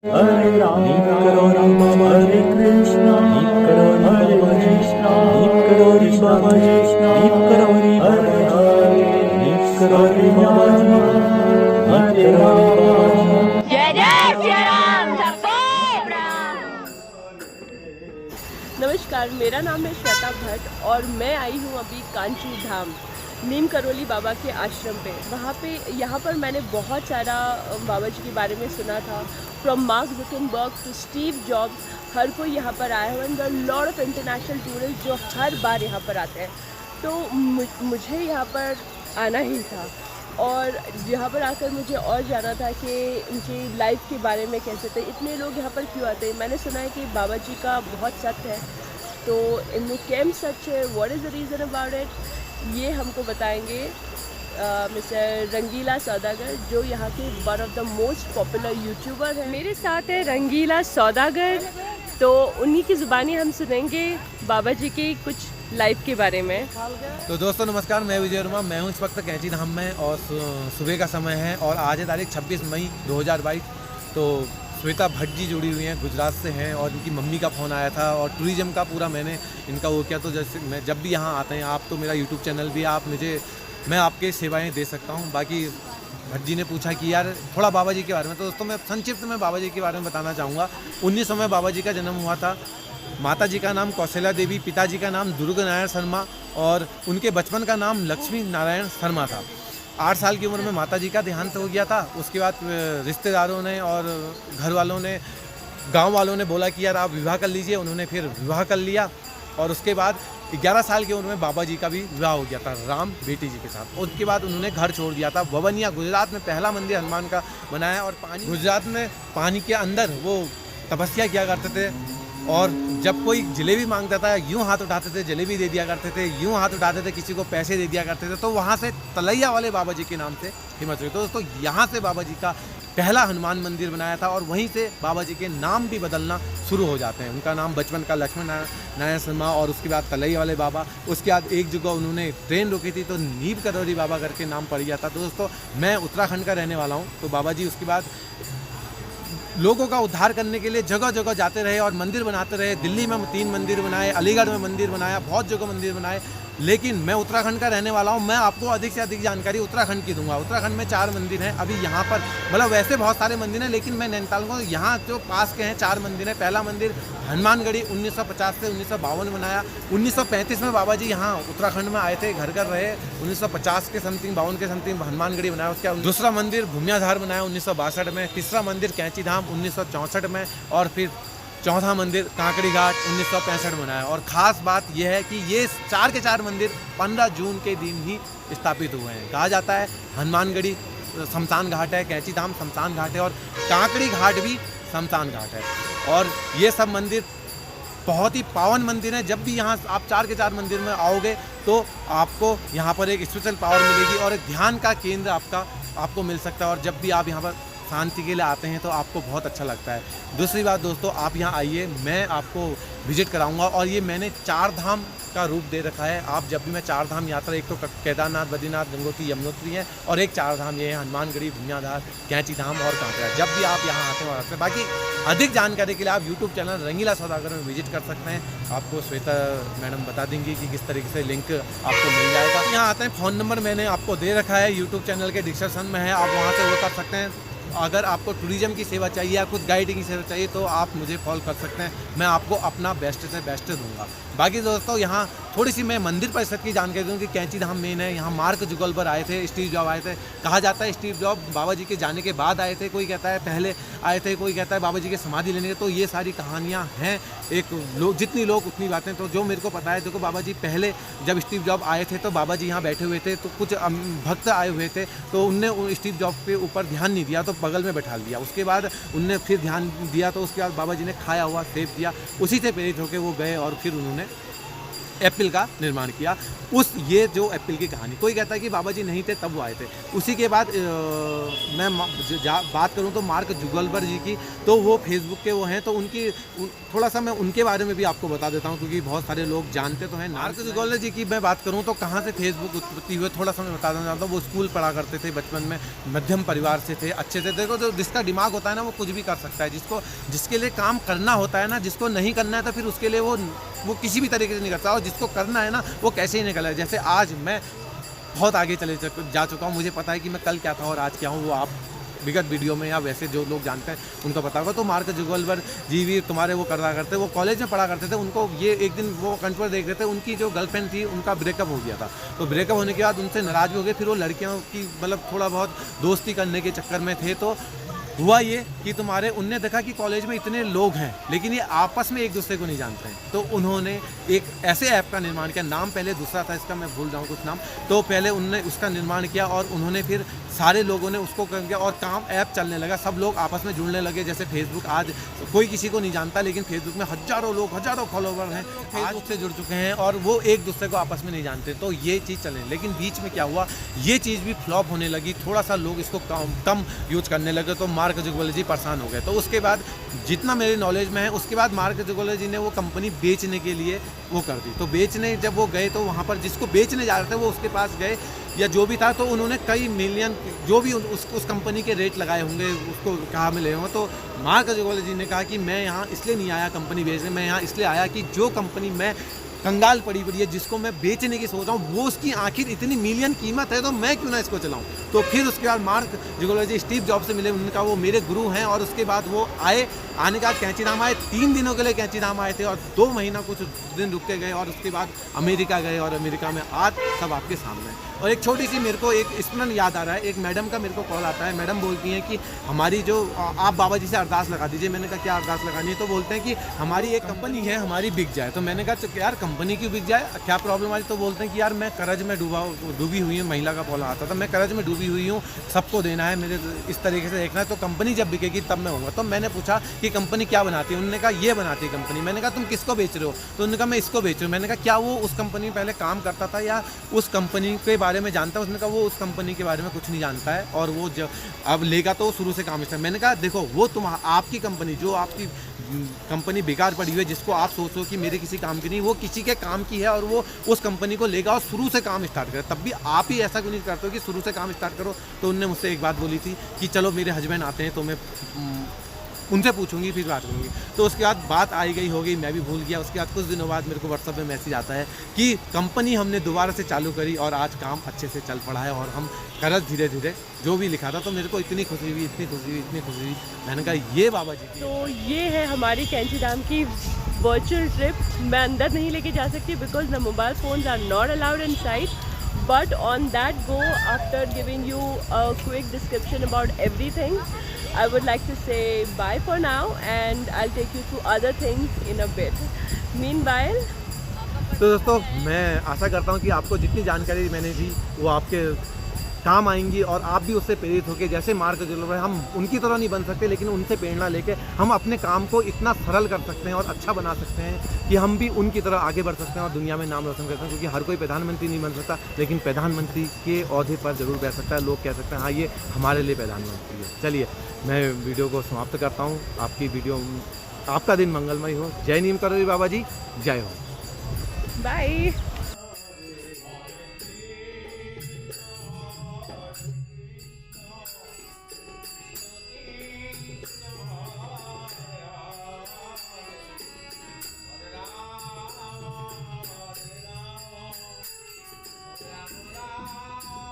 हरे राम हरे कृष्णा हरे कृष्णा कृष्णा कृष्णा हरे हरे हरे राम हरे राम। जय जय श्री राम सबको प्रणाम। नमस्कार, मेरा नाम है श्वेता भट्ट और मैं आई हूँ अभी कांची धाम नीम करोली बाबा के आश्रम पे। वहाँ पे यहाँ पर मैंने बहुत सारा बाबा जी के बारे में सुना था। From Mark Zuckerberg to Steve Jobs, हर कोई यहाँ पर आया हुआ है। लॉट ऑफ इंटरनेशनल टूरिस्ट जो हर बार यहाँ पर आते हैं, तो मुझे यहाँ पर आना ही था और यहाँ पर आकर मुझे और जाना था कि उनकी लाइफ के बारे में कैसे थे, इतने लोग यहाँ पर क्यों आते हैं। मैंने सुना है कि बाबा जी का बहुत सत्य है, तो इनमें कैम सच है, what is the reason about it, ये हमको बताएंगे मिस्टर रंगीला सौदागर, जो यहाँ के one of the most popular YouTuber है। मेरे साथ है रंगीला सौदागर, तो उन्हीं की ज़ुबानी हम सुनेंगे बाबा जी की कुछ लाइफ के बारे में। तो दोस्तों नमस्कार, मैं विजय वर्मा। मैं हूँ इस वक्त कैंची धाम में और सुबह का समय है और आज है तारीख 26 मई 2022। तो श्वेता भट्ट जी जुड़ी हुई हैं, गुजरात से हैं और इनकी मम्मी का फ़ोन आया था और टूरिज़्म का पूरा मैंने इनका वो किया। तो जैसे मैं जब भी यहाँ आते हैं, आप तो मेरा यूट्यूब चैनल भी है, मैं आपके सेवाएँ दे सकता हूँ। बाकी भट्ट जी ने पूछा कि यार थोड़ा बाबा जी के बारे में, तो दोस्तों मैं संक्षिप्त में बाबा जी के बारे में बताना चाहूँगा। 1900 में बाबा जी का जन्म हुआ था। माता जी का नाम कौशल्या देवी, पिताजी का नाम दुर्ग नारायण शर्मा और उनके बचपन का नाम लक्ष्मी नारायण शर्मा था। 8 साल की उम्र में माता जी का देहांत हो गया था। उसके बाद रिश्तेदारों ने और घर वालों ने, गांव वालों ने बोला कि यार आप विवाह कर लीजिए। उन्होंने फिर विवाह कर लिया और उसके बाद 11 साल की उम्र में बाबा जी का भी विवाह हो गया था राम बेटी जी के साथ। उसके बाद उन्होंने घर छोड़ दिया था। ववनिया गुजरात में पहला मंदिर हनुमान का बनाया और गुजरात में पानी के अंदर वो तपस्या किया करते थे और जब कोई जलेबी मांगता था यूँ हाथ उठाते थे, जलेबी दे दिया करते थे, यूँ हाथ उठाते थे, किसी को पैसे दे दिया करते थे। तो वहाँ से तलैया वाले बाबा जी के नाम से फेमस हुए। तो दोस्तों यहाँ से बाबा जी का पहला हनुमान मंदिर बनाया था और वहीं से बाबा जी के नाम भी बदलना शुरू हो जाते हैं। उनका नाम बचपन का लक्ष्मण नारायण शर्मा और उसके बाद तलैया वाले बाबा। उसके बाद एक जगह उन्होंने ट्रेन रोकी थी तो नीम करोली बाबा करके नाम पड़ गया था। तो दोस्तों मैं उत्तराखंड का रहने वाला हूँ। तो बाबा जी उसके बाद लोगों का उद्धार करने के लिए जगह जगह जाते रहे और मंदिर बनाते रहे। दिल्ली में 3 मंदिर बनाए, अलीगढ़ में मंदिर बनाया, बहुत जगह मंदिर बनाए। लेकिन मैं उत्तराखंड का रहने वाला हूँ, मैं आपको अधिक से अधिक जानकारी उत्तराखंड की दूंगा। उत्तराखंड में 4 मंदिर हैं अभी यहाँ पर, मतलब वैसे बहुत सारे मंदिर हैं लेकिन मैं नैनीताल को यहाँ जो पास के हैं 4 मंदिर हैं। पहला मंदिर हनुमानगढ़ी 1950 से 1952 में बनाया। 1935 में बाबा जी यहाँ उत्तराखंड में आए थे, घर कर रहे। 1950 के समथिंग 52 के समथिंग हनुमानगढ़ी बनाया। उसके बाद दूसरा मंदिर भूमियाधार बनाया 1962 में। तीसरा मंदिर कैंची धाम 1964 में और फिर चौथा मंदिर कांकड़ी घाट 1965 में बनाया। और ख़ास बात यह है कि ये 4 के 4 मंदिर 15 जून के दिन ही स्थापित हुए हैं। कहा जाता है हनुमानगढ़ी शमशान घाट है, कैंची धाम शमशान घाट है और कांकड़ी घाट भी शमशान घाट है। और ये सब मंदिर बहुत ही पावन मंदिर हैं। जब भी यहाँ आप 4 के 4 मंदिर में आओगे तो आपको यहाँ पर एक स्पेशल पावर मिलेगी और एक ध्यान का केंद्र आपको मिल सकता है। और जब भी आप यहाँ पर शांति के लिए आते हैं तो आपको बहुत अच्छा लगता है। दूसरी बात दोस्तों, आप यहाँ आइए, मैं आपको विजिट कराऊंगा और ये मैंने 4 धाम का रूप दे रखा है। आप जब भी मैं 4 धाम यात्रा, एक तो केदारनाथ, बद्रीनाथ, गंगोत्री, यमुनोत्री है और एक 4 धाम ये है हनुमानगढ़ी, भूमियाधार, कैंची धाम और कांकड़ा। जब भी आप यहाँ आते हैं बाकी अधिक जानकारी के लिए आप यूट्यूब चैनल रंगीला सौदागर में विजिट कर सकते हैं। आपको श्वेता मैडम बता देंगी कि किस तरीके से लिंक आपको मिल जाएगा। यहाँ आते हैं, फ़ोन नंबर मैंने आपको दे रखा है, यूट्यूब चैनल के डिस्क्रिप्शन में है, आप वहाँ से वो कर सकते हैं। अगर आपको टूरिज़्म की सेवा चाहिए या कुछ गाइडिंग की सेवा चाहिए तो आप मुझे कॉल कर सकते हैं, मैं आपको अपना बेस्ट से बेस्ट दूंगा। बाकी दोस्तों यहाँ थोड़ी सी मैं मंदिर परिषद की जानकारी दूँ कि कैंची धाम मेन है। यहाँ मार्क जुगलबर्ग आए थे, स्टीव जॉब आए थे। कहा जाता है स्टीव जॉब बाबा जी के जाने के बाद आए थे, कोई कहता है पहले आए थे, कोई कहता है बाबा जी की समाधि लेने के। तो ये सारी कहानियाँ हैं, एक लोग जितनी लोग उतनी बातें। तो जो मेरे को पता है, देखो बाबा जी पहले जब स्टीव जॉब आए थे तो बाबा जी यहाँ बैठे हुए थे, तो कुछ भक्त आए हुए थे तो उनने स्टीव जॉब के ऊपर ध्यान नहीं दिया तो बगल में बैठा लिया। उसके बाद उनने फिर ध्यान दिया तो उसके बाद बाबा जी ने खाया हुआ सेब दिया, उसी से प्रेरित होकर वो गए और फिर उन्होंने एप्पल का निर्माण किया। ये जो एप्पल की कहानी, कोई कहता है कि बाबा जी नहीं थे तब वो आए थे। उसी के बाद मैं बात करूं तो मार्क जुगलबर्ग जी की, तो वो फेसबुक के वो हैं, तो उनकी थोड़ा सा मैं उनके बारे में भी आपको बता देता हूं, क्योंकि बहुत सारे लोग जानते तो हैं। मार्क जुगलबर्ग जी की मैं बात करूं तो कहाँ से फेसबुक उत्पत्ति हुई, थोड़ा सा मैं बता देना चाहता हूँ। वो स्कूल पढ़ा करते थे बचपन में, मध्यम परिवार से थे, अच्छे से। देखो तो जिसका दिमाग होता है ना वो कुछ भी कर सकता है, जिसके लिए काम करना होता है ना, जिसको नहीं करना है तो फिर उसके लिए वो किसी भी तरीके से नहीं करता, और जिसको करना है ना वो कैसे ही निकला है। जैसे आज मैं बहुत आगे जा चुका हूँ, मुझे पता है कि मैं कल क्या था और आज क्या हूँ, वो आप विगत वीडियो में या वैसे जो लोग जानते हैं उनको पता होगा। तो मार्क जुगलबर्ग जी भी तुम्हारे वो करा करते, वो कॉलेज में पढ़ा करते थे। उनको ये एक दिन वो कंट्रोल देख रहे थे, उनकी जो गर्लफ्रेंड थी उनका ब्रेकअप हो गया था। तो ब्रेकअप होने के बाद उनसे नाराज़ भी हो गए, फिर वो लड़कियों की मतलब थोड़ा बहुत दोस्ती करने के चक्कर में थे। तो हुआ ये कि उनने देखा कि कॉलेज में इतने लोग हैं लेकिन ये आपस में एक दूसरे को नहीं जानते हैं, तो उन्होंने एक ऐसे ऐप का निर्माण किया। नाम पहले दूसरा था इसका, मैं भूल रहा हूँ कुछ नाम। तो पहले उन्होंने उसका निर्माण किया और उन्होंने फिर सारे लोगों ने उसको कर दिया और काम ऐप चलने लगा। सब लोग आपस में जुड़ने लगे। जैसे फेसबुक, आज कोई किसी को नहीं जानता लेकिन फेसबुक में हजारों लोग, हजारों फॉलोवर हैं, फेसबुक से जुड़ चुके हैं और वो एक दूसरे को आपस में नहीं जानते। तो ये चीज़ चले, लेकिन बीच में क्या हुआ, ये चीज़ भी फ्लॉप होने लगी, थोड़ा सा लोग इसको कम यूज करने लगे। तो मार्क जुगलबर्ग जी परेशान हो गए। तो उसके बाद जितना मेरे नॉलेज में है, उसके बाद मार्क जुगलबर्ग जी ने वो कंपनी बेचने के लिए वो कर दी। तो बेचने जब वो गए तो वहाँ पर जिसको बेचने जा रहे थे वो उसके पास गए या जो भी था, तो उन्होंने कई मिलियन जो भी उस कंपनी के रेट लगाए होंगे उसको कहाँ मिले होंगे। तो मार्क जुगलबर्ग जी ने कहा कि मैं यहाँ इसलिए नहीं आया कंपनी बेचने, मैं यहाँ इसलिए आया कि जो कंपनी मैं कंगाल पड़ी है, जिसको मैं बेचने की सोच रहा हूँ, वो उसकी आखिर इतनी मिलियन कीमत है, तो मैं क्यों ना इसको चलाऊँ। तो फिर उसके बाद मार्क जुगलबर्ग जी स्टीव जॉब से मिले, उनका वो मेरे गुरु हैं। और उसके बाद वो आने का कैंचीधाम आए, 3 दिनों के लिए कैंचीधाम आए थे और 2 महीना कुछ दिन रुक के गए और उसके बाद अमेरिका गए और अमेरिका में आज सब आपके सामने है। और एक छोटी सी मेरे को एक स्मरण याद आ रहा है, एक मैडम का मेरे को कॉल आता है। मैडम बोलती हैं कि हमारी जो आप बाबा जी से अरदास लगा दीजिए। मैंने कहा क्या अरदास लगानी है? तो बोलते हैं कि हमारी एक कंपनी है, हमारी बिक जाए। तो मैंने कहा यार कंपनी क्यों बिक जाए, क्या प्रॉब्लम आई? तो बोलते हैं कि यार मैं कर्ज में डूबी हुई हूँ। महिला का कॉल आता था, मैं कर्ज में डूबी हुई हूँ, सबको देना है, मेरे इस तरीके से देखना है, तो कंपनी जब बिकेगी तब मैं होऊंगा। तो मैंने पूछा कि कंपनी क्या बनाती है? उन्होंने कहा ये बनाती है कंपनी। मैंने कहा तुम किसको बेच रहे हो? तो उन्होंने कहा मैं इसको बेच रहा हूँ। मैंने कहा क्या वो उस कंपनी में पहले काम करता था या उस कंपनी के बारे में जानता है? उसने कहा वो उस कंपनी के बारे में कुछ नहीं जानता है और वो जब अब लेगा तो शुरू से काम स्टार्ट। मैंने कहा देखो वो आपकी कंपनी, जो आपकी कंपनी बेकार पड़ी हुई है, जिसको आप सोचो कि मेरे किसी काम की नहीं, वो किसी के काम की है और वो उस कंपनी को लेगा और शुरू से काम स्टार्ट करे। तब भी आप ही ऐसा क्यों नहीं करते हो कि शुरू से काम स्टार्ट करो? तो उनने मुझसे एक बात बोली थी कि चलो मेरे हस्बैंड आते हैं तो मैं उनसे पूछूंगी फिर बात करूँगी। तो उसके बाद बात आई गई हो गई, मैं भी भूल गया। उसके बाद कुछ दिनों बाद मेरे को व्हाट्सएप में मैसेज आता है कि कंपनी हमने दोबारा से चालू करी और आज काम अच्छे से चल पड़ा है और हम कर्ज धीरे धीरे जो भी लिखा था। तो मेरे को इतनी खुशी हुई, इतनी खुशी हुई, इतनी खुशी हुई। मैंने कहा ये बाबा जी। तो ये है हमारी कैंचीधाम की वर्चुअल ट्रिप। मैं अंदर नहीं लेके जा सकती because the mobile phones are not allowed inside, but on that go, after giving you a quick description about everything, I would like to say bye for now and I'll take you through other things in a bit. Meanwhile, तो दोस्तों मैं आशा करता हूँ कि आपको जितनी जानकारी मैंने दी वो आपके काम आएंगी और आप भी उससे प्रेरित होकर, जैसे मार्क जुगलबर्ग, हम उनकी तरह नहीं बन सकते लेकिन उनसे प्रेरणा लेके हम अपने काम को इतना सरल कर सकते हैं और अच्छा बना सकते हैं कि हम भी उनकी तरह आगे बढ़ सकते हैं और दुनिया में नाम रोशन करते हैं। क्योंकि हर कोई प्रधानमंत्री नहीं बन सकता लेकिन प्रधानमंत्री के ओहदे पर जरूर बैठ सकता है। लोग कह सकते हैं हाँ ये हमारे लिए प्रधानमंत्री है। चलिए मैं वीडियो को समाप्त करता हूँ। आपका दिन मंगलमय हो। जय नीम करोली बाबा जी, जय हो। bye.